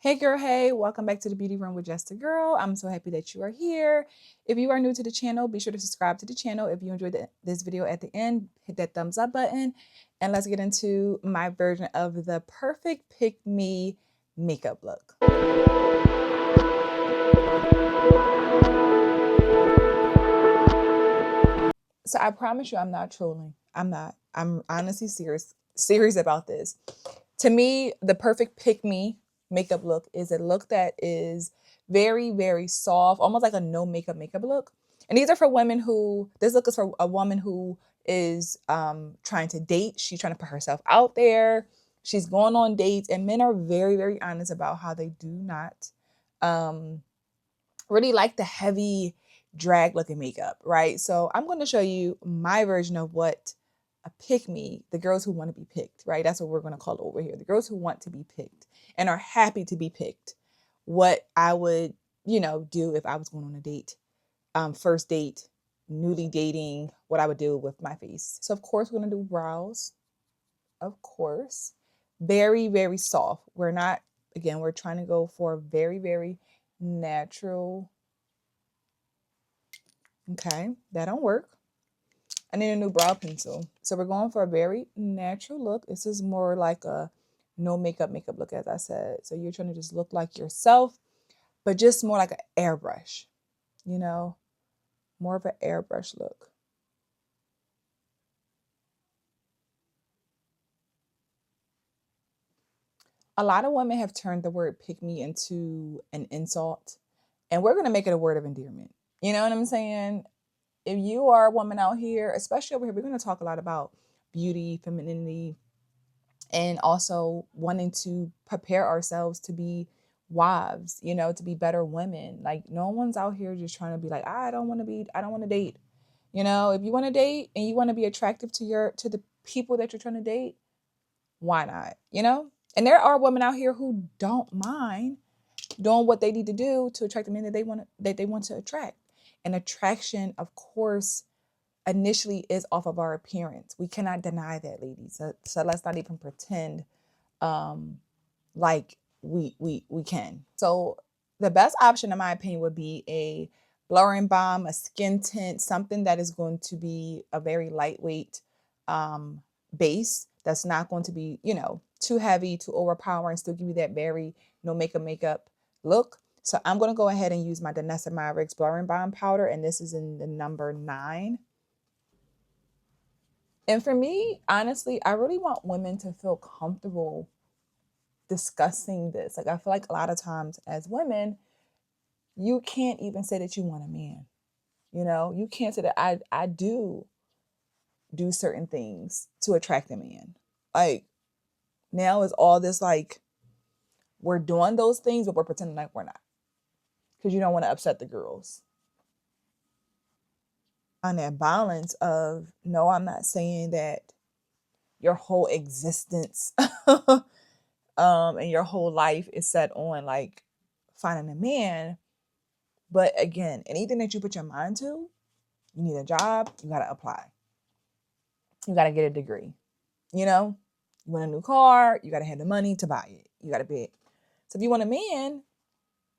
Hey girl, hey, welcome back to the Beauty Room with Just a Girl. I'm so happy that you are here. If you are new to the channel, be sure to subscribe to the channel. If you enjoyed this video at the end, hit that thumbs up button. And let's get into my version of the perfect pick me makeup look. So I promise you I'm not trolling. I'm not. I'm honestly serious about this. To me, the perfect pick me makeup look is a look that is very, very soft, almost like a no makeup look. And these are for women who, this look is for a woman who is trying to date. She's trying to put herself out there. She's going on dates, and men are very, very honest about how they do not um, really like the heavy drag looking makeup, right? So I'm going to show you my version of what a pick me, the girls who want to be picked, right? That's what we're going to call it over here. The girls who want to be picked and are happy to be picked. What I would, do if I was going on a date, first date, newly dating, what I would do with my face. So of course we're going to do brows, of course. Very, very soft. We're not, again, we're trying to go for a very, very natural. Okay, that don't work. I need a new brow pencil. So we're going for a very natural look. This is more like a no makeup look, as I said. So you're trying to just look like yourself, but just more like an airbrush, you know, more of an airbrush look. A lot of women have turned the word pick me into an insult, and we're going to make it a word of endearment. You know what I'm saying? If you are a woman out here, especially over here, we're going to talk a lot about beauty, femininity, and also wanting to prepare ourselves to be wives, to be better women. Like no one's out here just trying to be like, I don't want to date. If you want to date and you want to be attractive to the people that you're trying to date, why not? And there are women out here who don't mind doing what they need to do to attract the men that they want to attract. And attraction, of course, initially is off of our appearance. We cannot deny that, ladies. So let's not even pretend like we can. So the best option, in my opinion, would be a blurring balm, a skin tint, something that is going to be a very lightweight base that's not going to be, too heavy, too overpowering, still give you that very no makeup look. So I'm going to go ahead and use my Danessa Myricks blurring balm powder, and this is in the number 9. And for me, honestly, I really want women to feel comfortable discussing this. Like, I feel like a lot of times as women, you can't even say that you want a man. You can't say that I do certain things to attract a man. Like, now is all this like we're doing those things, but we're pretending like we're not because you don't want to upset the girls. On that balance of no, I'm not saying that your whole existence and your whole life is set on like finding a man. But again, anything that you put your mind to, you need a job, you got to apply. You got to get a degree. You want a new car, you got to have the money to buy it. You got to pay it. So if you want a man,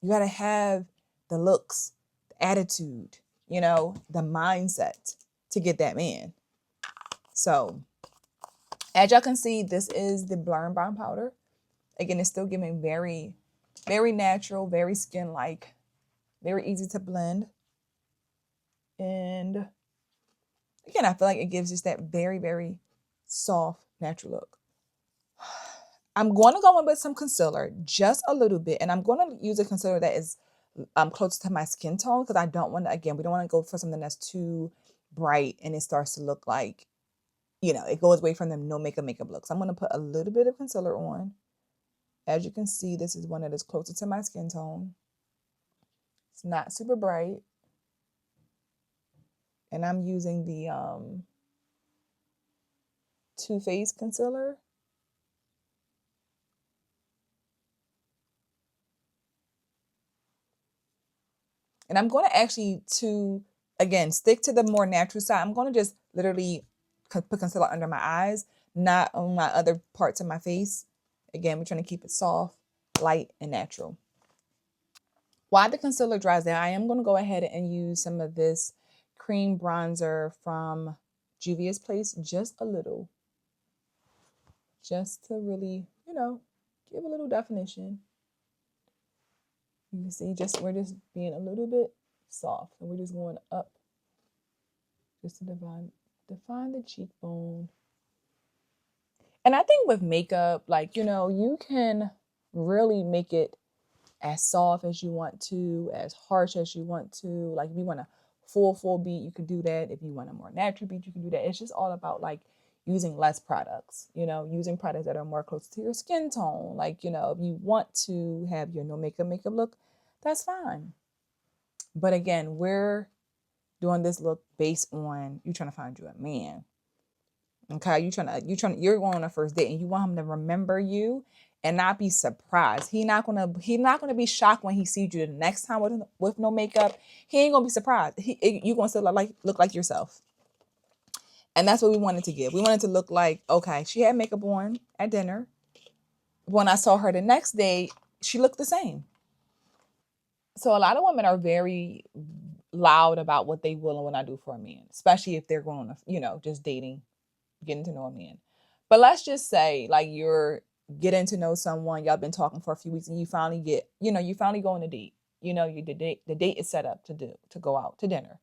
you got to have the looks, the attitude, the mindset to get that man. So as y'all can see, this is the Blurring Balm powder. Again, it's still giving very, very natural, very skin-like, very easy to blend. And again, I feel like it gives just that very, very soft, natural look. I'm going to go in with some concealer, just a little bit. And I'm going to use a concealer that is close to my skin tone because I don't want to, again, we don't want to go for something that's too bright and it starts to look like, it goes away from the no makeup look. So I'm going to put a little bit of concealer on. As you can see, this is one that is closer to my skin tone. It's not super bright. And I'm using the Too Faced concealer. And I'm going to actually, again, stick to the more natural side. I'm going to just literally put concealer under my eyes, not on my other parts of my face. Again, we're trying to keep it soft light and natural. While the concealer dries down, I am going to go ahead and use some of this cream bronzer from Juvia's Place, just a little, just to really, give a little definition. You can see, we're just being a little bit soft, and we're just going up, just to define the cheekbone. And I think with makeup, like, you can really make it as soft as you want to, as harsh as you want to. Like, if you want a full beat, you can do that. If you want a more natural beat, you can do that. It's just all about like using less products, using products that are more close to your skin tone. Like, if you want to have your no makeup look, that's fine. But again, we're doing this look based on you trying to find you a man. Okay, you're going on a first date and you want him to remember you and not be surprised. He's not gonna be shocked when he sees you the next time with no makeup. He ain't gonna be surprised. You gonna still look like yourself. And that's what we wanted to give. We wanted to look like, okay, she had makeup on at dinner. When I saw her the next day, she looked the same. So a lot of women are very loud about what they will and will not do for a man, especially if they're going on just dating, getting to know a man. But let's just say like you're getting to know someone, y'all been talking for a few weeks, and you finally go on a date. The date is set up to go out to dinner.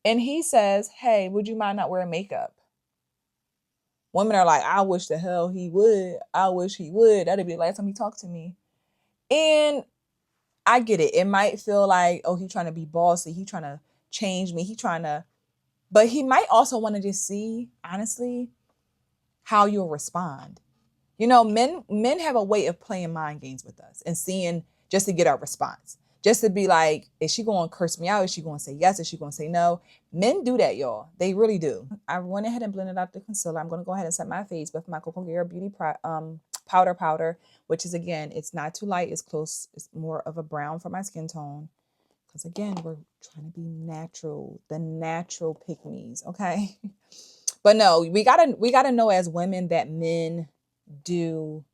And he says, "Hey, would you mind not wearing makeup?" Women are like, "I wish the hell he would. I wish he would. That'd be the last time he talked to me." And I get it. It might feel like, oh, he's trying to be bossy. He trying to change me. But he might also want to just see, honestly, how you'll respond. Men have a way of playing mind games with us and seeing just to get our response. Just to be like, is she going to curse me out? Is she going to say yes? Is she going to say no? Men do that, y'all. They really do. I went ahead and blended out the concealer. I'm going to go ahead and set my face with my Cocoa Beauty powder, which is, again, it's not too light. It's close. It's more of a brown for my skin tone. Because, again, we're trying to be natural. The natural pick-me's, okay? But no, we gotta know as women that men do,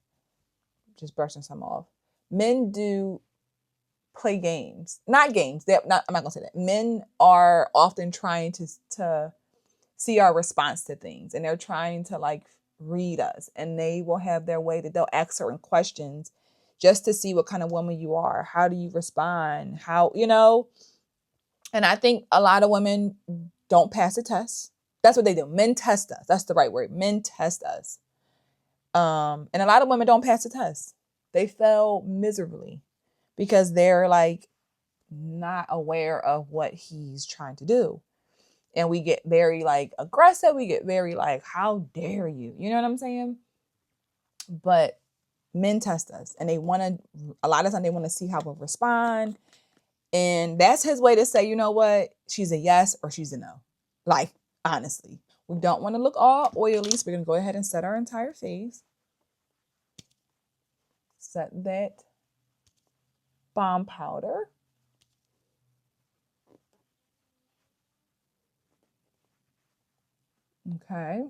just brushing some off. Men do play games, not games. I'm not gonna say that. Men are often trying to see our response to things, and they're trying to like read us, and they will have their way that they'll ask certain questions just to see what kind of woman you are. How do you respond? And I think a lot of women don't pass the test. That's what they do. Men test us. That's the right word. Men test us. And a lot of women don't pass the test. They fail miserably because they're like not aware of what he's trying to do. And we get very like aggressive. We get very like, how dare you? You know what I'm saying? But men test us, and a lot of times they want to see how we'll respond. And that's his way to say, you know what? She's a yes or she's a no. Like, honestly, we don't want to look all oily. So we're going to go ahead and set our entire face. Set that balm powder. Okay.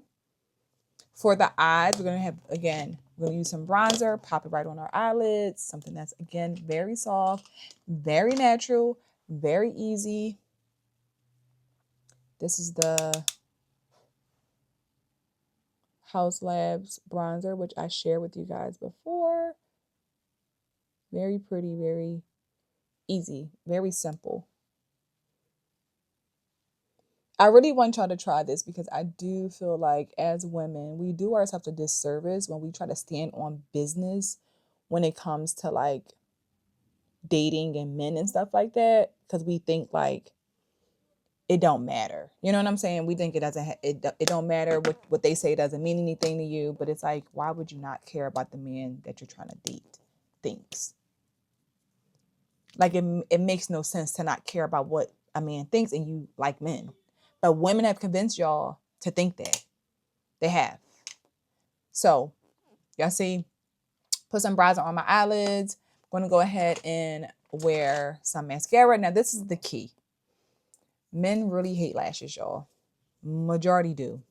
For the eyes, we're going to use some bronzer, pop it right on our eyelids. Something that's, again, very soft, very natural, very easy. This is the Haus Labs bronzer, which I shared with you guys before. Very pretty, very easy, very simple. I really want y'all to try this because I do feel like as women, we do ourselves a disservice when we try to stand on business when it comes to like dating and men and stuff like that, because we think like it don't matter. You know what I'm saying? We think it doesn't. It don't matter what they say doesn't mean anything to you. But it's like, why would you not care about the man that you're trying to date? Thinks like it makes no sense to not care about what a man thinks, and you like men. But women have convinced y'all to think that. They have. So, y'all see, put some bronzer on my eyelids. I'm going to go ahead and wear some mascara. Now, this is the key. Men really hate lashes, y'all. Majority do.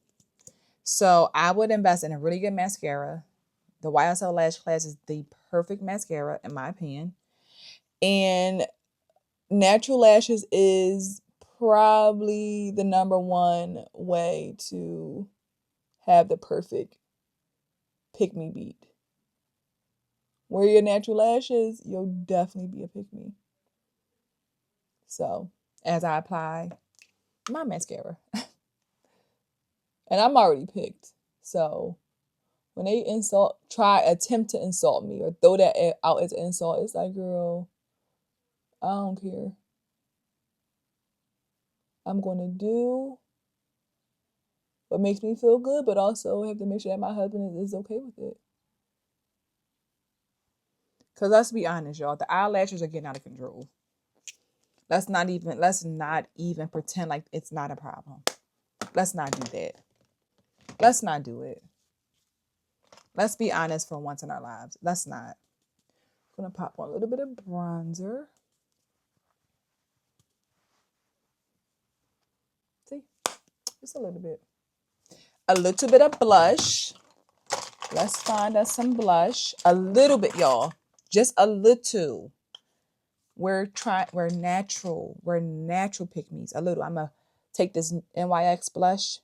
So, I would invest in a really good mascara. The YSL Lash Class is the perfect mascara, in my opinion. And natural lashes is probably the number one way to have the perfect pick me beat. Wear your natural lashes, you'll definitely be a pick me. So, as I apply my mascara, and I'm already picked. So, when they attempt to insult me or throw that out as an insult, it's like, girl, I don't care. I'm going to do what makes me feel good, but also have to make sure that my husband is okay with it. Because let's be honest, y'all, the eyelashes are getting out of control. Let's not even pretend like it's not a problem. Let's not do that. Let's not do it. Let's be honest for once in our lives. Let's not. I'm going to pop on a little bit of bronzer. See? Just a little bit. A little bit of blush. Let's find us some blush. A little bit, y'all. Just a little. We're natural. We're natural pick-me's. A little. I'm going to take this NYX blush.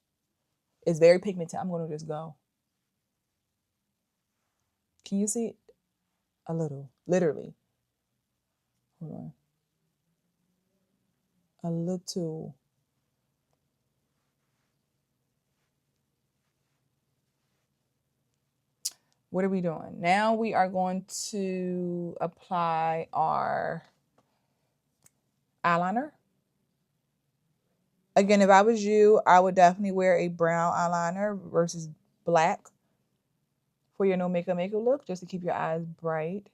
It's very pigmented. I'm going to just go. Can you see it? A little. Literally. Hold on. A little. What are we doing? Now we are going to apply our eyeliner. Again, if I was you, I would definitely wear a brown eyeliner versus black for your no makeup look, just to keep your eyes bright.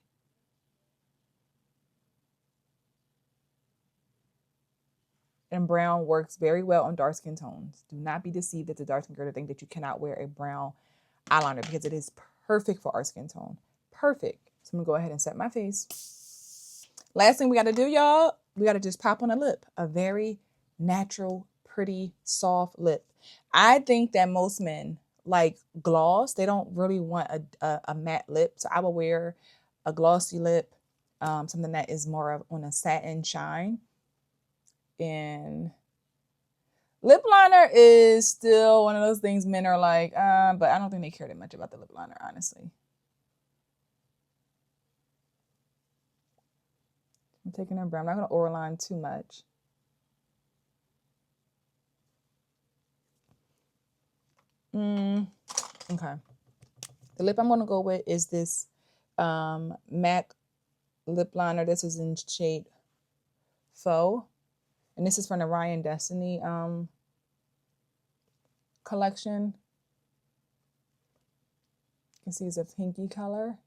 And brown works very well on dark skin tones. Do not be deceived as a dark skin girl to think that you cannot wear a brown eyeliner, because it is perfect for our skin tone. Perfect. So I'm gonna go ahead and set my face. Last thing we gotta do, y'all, we gotta just pop on a lip. A very natural, pretty, soft lip. I think that most men like gloss. They don't really want a matte lip. So I will wear a glossy lip, something that is more of on a satin shine. And lip liner is still one of those things men are like, but I don't think they care that much about the lip liner, honestly. I'm taking a brown. I'm not going to overline too much. Okay. The lip I'm going to go with is this MAC lip liner. This is in shade Faux. And this is from the Ryan Destiny collection. You can see it's a pinky color.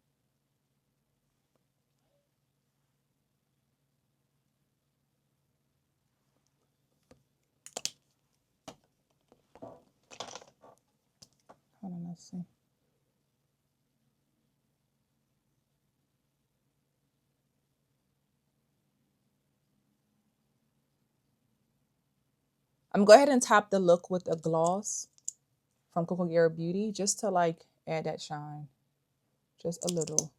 Hold on, let's see. I'm going to go ahead and top the look with a gloss from Coco Guerra Beauty, just to like add that shine. Just a little.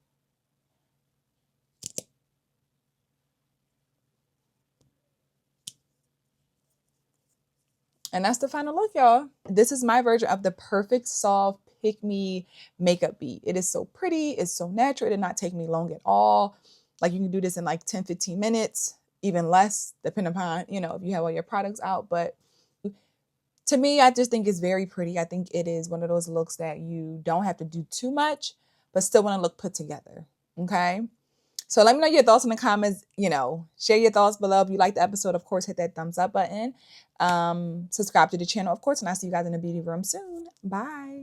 And that's the final look, y'all. This is my version of the perfect soft pick me makeup beat. It is so pretty. It's so natural. It did not take me long at all. Like, you can do this in like 10, 15 minutes, even less, depending upon, you know, if you have all your products out. But to me, I just think it's very pretty. I think it is one of those looks that you don't have to do too much, but still want to look put together. Okay. So let me know your thoughts in the comments. You know, share your thoughts below. If you like the episode, of course, hit that thumbs up button. Subscribe to the channel, of course, and I'll see you guys in the beauty room soon. Bye.